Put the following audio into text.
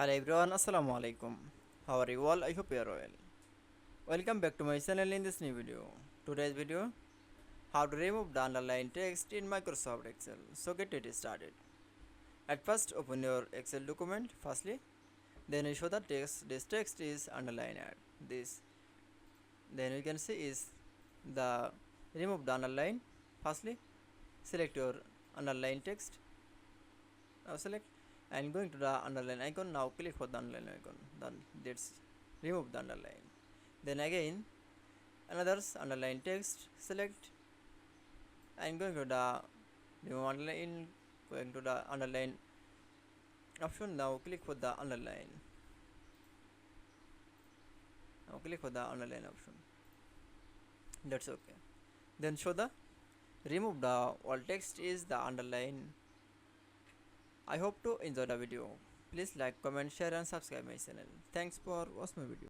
Hello everyone, Assalamu Walaikum. How are you all? I hope you are well. Welcome back to my channel in this new video. Today's video, how to remove the underlined text in Microsoft Excel. So get it started. At first, open your Excel document firstly. Then you show the text. This text is underlined at this. Then you can see is the remove the underline. Firstly, select your underline text. Now select and going to the underline icon. Now click for the underline icon. Then let's remove the underline. Then again another underline text, select and going to the remove underline, going to the underline option. Now click for the underline. Now click for the underline option. That's okay. Then show the remove the all text is the underline. I hope to enjoy the video. Please like, comment, share and subscribe my channel. Thanks for watching my video.